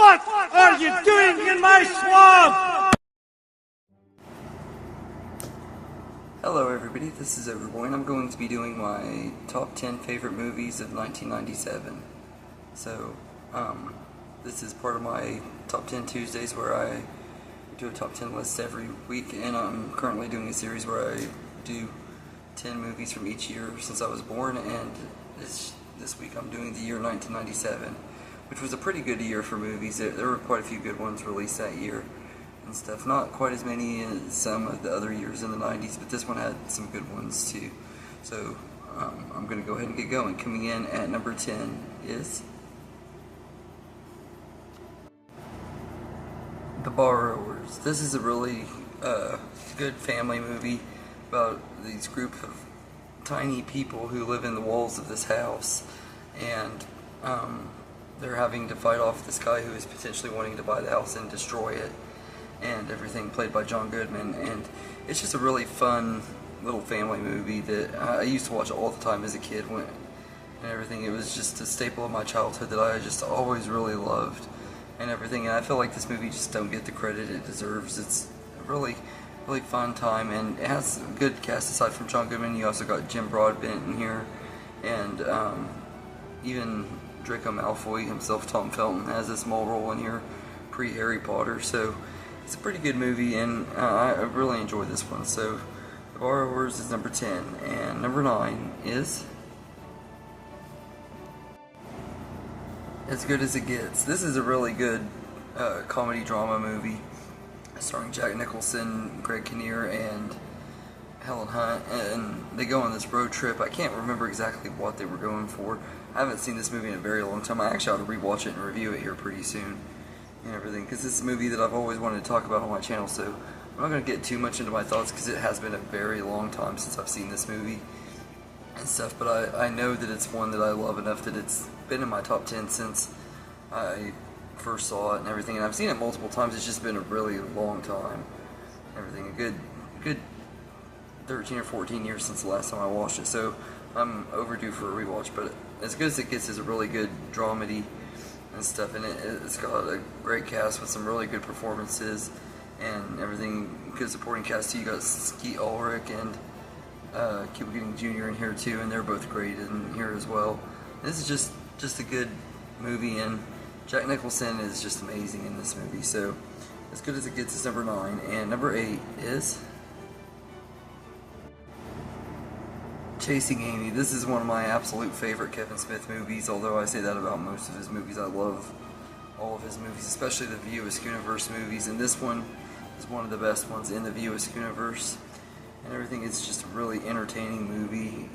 What are you doing in my swamp? Hello everybody, this is Overboy and I'm going to be doing my top 10 favorite movies of 1997. So, this is part of my top 10 Tuesdays where I do a top 10 list every week, and I'm currently doing a series where I do 10 movies from each year since I was born, and this week I'm doing the year 1997, which was a pretty good year for movies. There were quite a few good ones released that year and stuff. Not quite as many as some of the other years in the 90s, but this one had some good ones too. So I'm going to go ahead and get going. Coming in at number 10 is The Borrowers. This is a really good family movie about these group of tiny people who live in the walls of this house, and they're having to fight off this guy who is potentially wanting to buy the house and destroy it, and everything, played by John Goodman. And it's just a really fun little family movie that I used to watch all the time as a kid and everything. It was just a staple of my childhood that I just always really loved and everything, and I feel like this movie just don't get the credit it deserves. It's a really fun time, and it has a good cast aside from John Goodman. You also got Jim Broadbent in here, and even Draco Malfoy himself, Tom Felton, has a small role in here, pre-Harry Potter. So it's a pretty good movie, and I really enjoy this one. So The Borrowers is number 10, and number 9 is As Good as It Gets. This is a really good comedy drama movie starring Jack Nicholson, Greg Kinnear, and Helen Hunt, and they go on this road trip. I can't remember exactly what they were going for. I haven't seen this movie in a very long time. I actually ought to rewatch it and review it here pretty soon and everything, because this is a movie that I've always wanted to talk about on my channel. So I'm not going to get too much into my thoughts because it has been a very long time since I've seen this movie and stuff, but I know that it's one that I love enough that it's been in my top 10 since I first saw it and everything, and I've seen it multiple times. It's just been a really long time and everything, a good 13 or 14 years since the last time I watched it, so I'm overdue for a rewatch. But As Good as It Gets is a really good dramedy and stuff, and it's got a great cast with some really good performances and everything. Good supporting cast too. You got Skeet Ulrich and Cuba Gooding Jr. in here too, and they're both great in here as well. This is just a good movie, and Jack Nicholson is just amazing in this movie. So As Good as It Gets is number 9, and number 8 is Chasing Amy. This is one of my absolute favorite Kevin Smith movies, although I say that about most of his movies. I love all of his movies, especially the View Askewniverse movies, and this one is one of the best ones in the View Askewniverse and everything. It's just a really entertaining movie.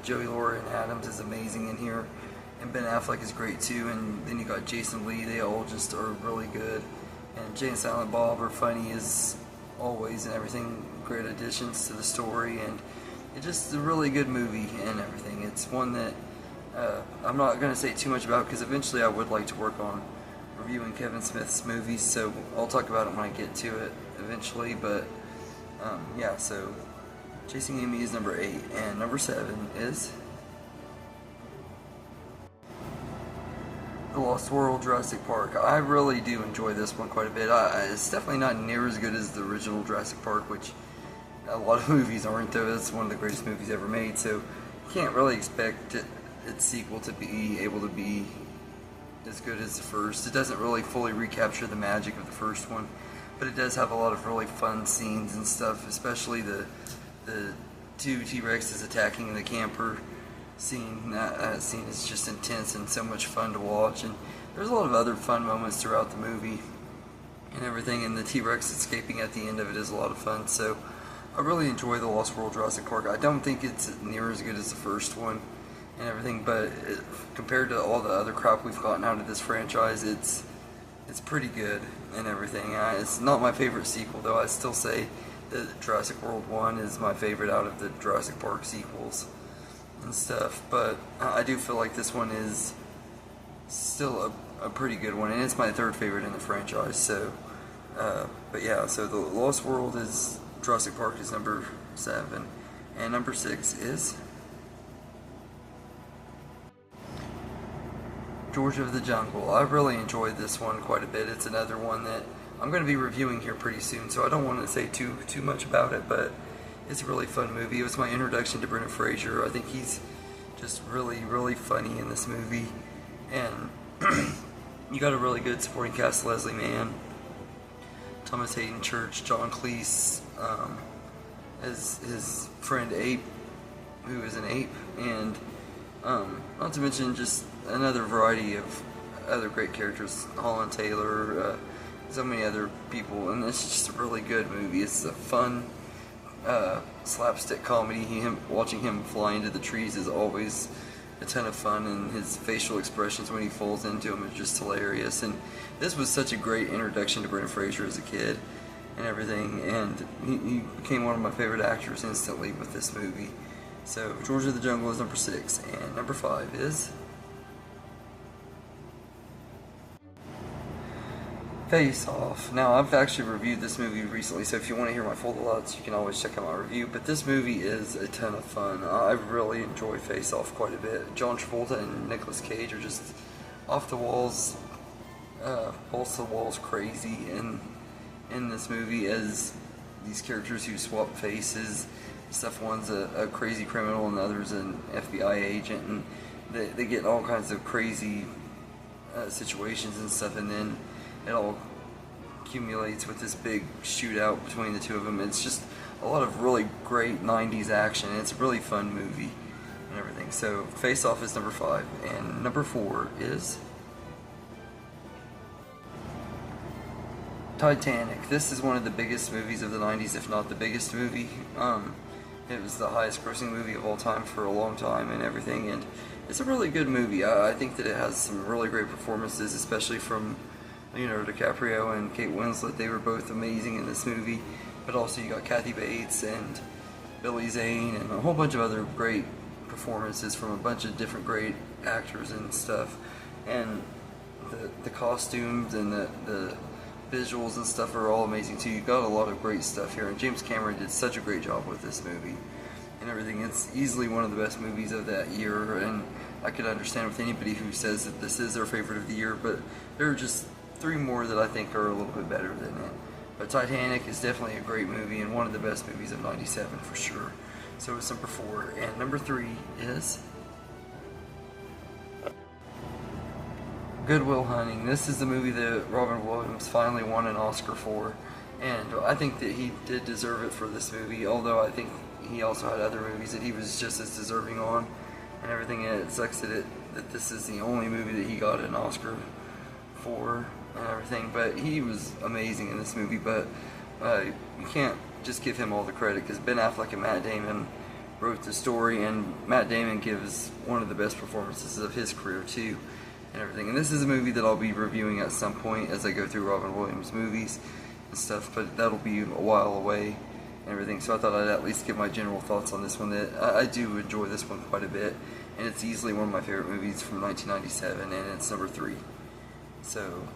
Joey Lauren Adams is amazing in here, and Ben Affleck is great too, and then you got Jason Lee. They all just are really good, and Jay and Silent Bob are funny as always and everything. Great additions to the story, and it's just a really good movie and everything. It's one that I'm not going to say too much about because eventually I would like to work on reviewing Kevin Smith's movies, so I'll talk about it when I get to it eventually. But yeah, so Chasing Amy is number 8, and number 7 is The Lost World: Jurassic Park. I really do enjoy this one quite a bit. It's definitely not near as good as the original Jurassic Park, which a lot of movies aren't, though. It's one of the greatest movies ever made, so you can't really expect its sequel to be able to be as good as the first. It doesn't really fully recapture the magic of the first one, but it does have a lot of really fun scenes and stuff, especially the two T-Rexes attacking the camper scene. That scene is just intense and so much fun to watch, and there's a lot of other fun moments throughout the movie and everything, and the T-Rex escaping at the end of it is a lot of fun. So I really enjoy The Lost World: Jurassic Park. I don't think it's near as good as the first one and everything, but compared to all the other crap we've gotten out of this franchise, it's pretty good and everything. It's not my favorite sequel, though. I still say that Jurassic World 1 is my favorite out of the Jurassic Park sequels and stuff, but I do feel like this one is still a pretty good one, and it's my third favorite in the franchise. So but yeah, so The Lost World is Jurassic Park is number 7, and number 6 is George of the Jungle. I really enjoyed this one quite a bit. It's another one that I'm going to be reviewing here pretty soon, so I don't want to say too much about it, but it's a really fun movie. It was my introduction to Brendan Fraser. I think he's just really funny in this movie, and you got a really good supporting cast: Leslie Mann, Thomas Hayden Church, John Cleese, as his friend Ape, who is an ape, and not to mention just another variety of other great characters, Holland Taylor, so many other people, and it's just a really good movie. It's a fun slapstick comedy. Watching him fly into the trees is always a ton of fun, and his facial expressions when he falls into them is just hilarious. And this was such a great introduction to Brendan Fraser as a kid and everything, and he became one of my favorite actors instantly with this movie. So George of the Jungle is number 6, and number 5 is Face Off. Now, I've actually reviewed this movie recently, so if you want to hear my full thoughts, you can always check out my review. But this movie is a ton of fun. I really enjoy Face Off quite a bit. John Travolta and Nicolas Cage are just off the walls, balls to the walls crazy in this movie as these characters who swap faces. Stuff, one's a crazy criminal and the other's an FBI agent, and they get all kinds of crazy situations and stuff, and then it all accumulates with this big shootout between the two of them. It's just a lot of really great 90s action. It's a really fun movie and everything. So Face Off is number 5, and number 4 is Titanic. This is one of the biggest movies of the 90s, if not the biggest movie. It was the highest grossing movie of all time for a long time and everything, and it's a really good movie. I think that it has some really great performances, especially from Leonardo DiCaprio and Kate Winslet. They were both amazing in this movie, but also you got Kathy Bates and Billy Zane and a whole bunch of other great performances from a bunch of different great actors and stuff, and the costumes and the visuals and stuff are all amazing too. You got a lot of great stuff here, and James Cameron did such a great job with this movie and everything. It's easily one of the best movies of that year, and I could understand with anybody who says that this is their favorite of the year, but there are just 3 more that I think are a little bit better than it. But Titanic is definitely a great movie and one of the best movies of '97 for sure. So it's number 4, and number 3 is Good Will Hunting. This is the movie that Robin Williams finally won an Oscar for, and I think that he did deserve it for this movie, although I think he also had other movies that he was just as deserving on and everything, and it sucks that this is the only movie that he got an Oscar for and everything. But he was amazing in this movie, but you can't just give him all the credit, because Ben Affleck and Matt Damon wrote the story, and Matt Damon gives one of the best performances of his career too and everything. And this is a movie that I'll be reviewing at some point as I go through Robin Williams movies and stuff, but that'll be a while away and everything, so I thought I'd at least give my general thoughts on this one. That I do enjoy this one quite a bit, and it's easily one of my favorite movies from 1997, and it's number 3. So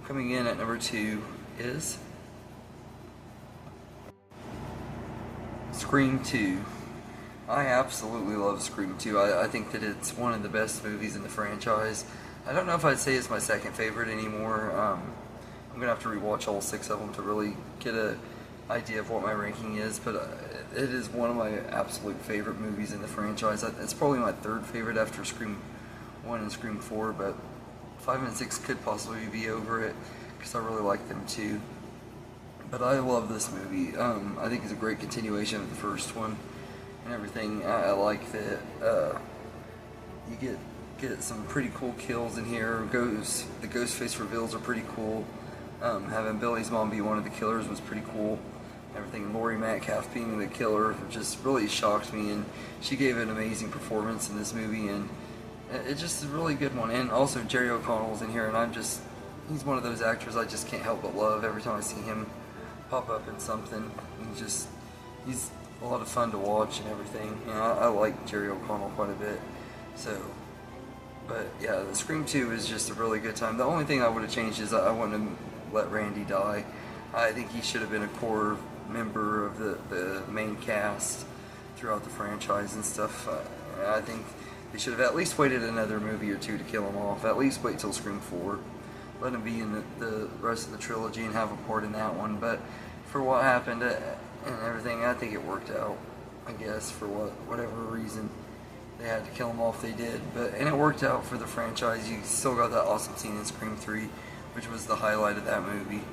coming in at number 2 is Scream 2. I absolutely love Scream 2. I think that it's one of the best movies in the franchise. I don't know if I'd say it's my second favorite anymore. I'm going to have to rewatch all 6 of them to really get an idea of what my ranking is, but it is one of my absolute favorite movies in the franchise. It's probably my 3rd favorite after Scream 1 and Scream 4, but 5 and 6 could possibly be over it, because I really like them too. But I love this movie. I think it's a great continuation of the first one and everything. I like that you get some pretty cool kills in here. The Ghostface reveals are pretty cool. Having Billy's mom be one of the killers was pretty cool. Everything. Laurie Metcalf being the killer just really shocked me, and she gave an amazing performance in this movie, and it's just a really good one. And also Jerry O'Connell's in here, and he's one of those actors I just can't help but love every time I see him pop up in something. He's a lot of fun to watch and everything. You know, I like Jerry O'Connell quite a bit. So, but yeah, the Scream 2 is just a really good time. The only thing I would have changed is I wouldn't have let Randy die. I think he should have been a core member of the main cast throughout the franchise and stuff. I think They should have at least waited another movie or two to kill him off. At least wait till Scream 4. Let him be in the rest of the trilogy and have a part in that one. But for what happened and everything, I think it worked out. I guess for whatever reason they had to kill him off, they did. And it worked out for the franchise. You still got that awesome scene in Scream 3, which was the highlight of that movie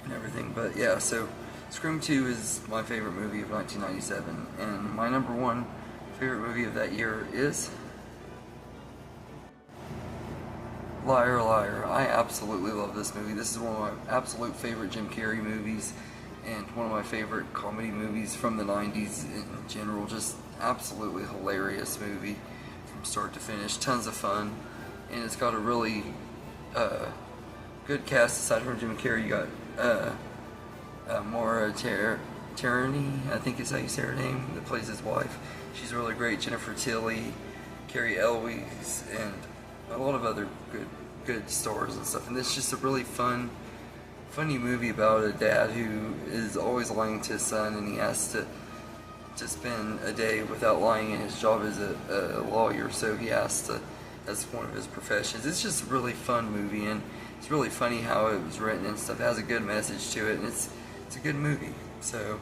and everything. But yeah, so Scream 2 is my favorite movie of 1997, and my number one favorite movie of that year is Liar Liar. I absolutely love this movie. This is one of my absolute favorite Jim Carrey movies, and one of my favorite comedy movies from the 90s in general. Just absolutely hilarious movie from start to finish. Tons of fun, and it's got a really good cast aside from Jim Carrey. You got Maura Tierney, I think is how you say her name, that plays his wife. She's really great. Jennifer Tilly, Carrie Elwes, and a lot of other good stars and stuff. And it's just a really funny movie about a dad who is always lying to his son, and he has to spend a day without lying in his job as a lawyer, so he has to, that's one of his professions. It's just a really fun movie, and it's really funny how it was written and stuff. It has a good message to it, and it's a good movie. So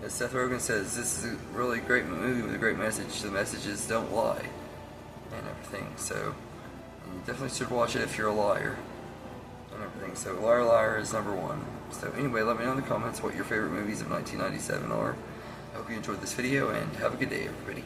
as Seth Rogen says, this is a really great movie with a great message. The message is don't lie and everything. So you definitely should watch it if you're a liar and everything. So Liar Liar is number one. So anyway, let me know in the comments what your favorite movies of 1997 are. I hope you enjoyed this video, and have a good day, everybody.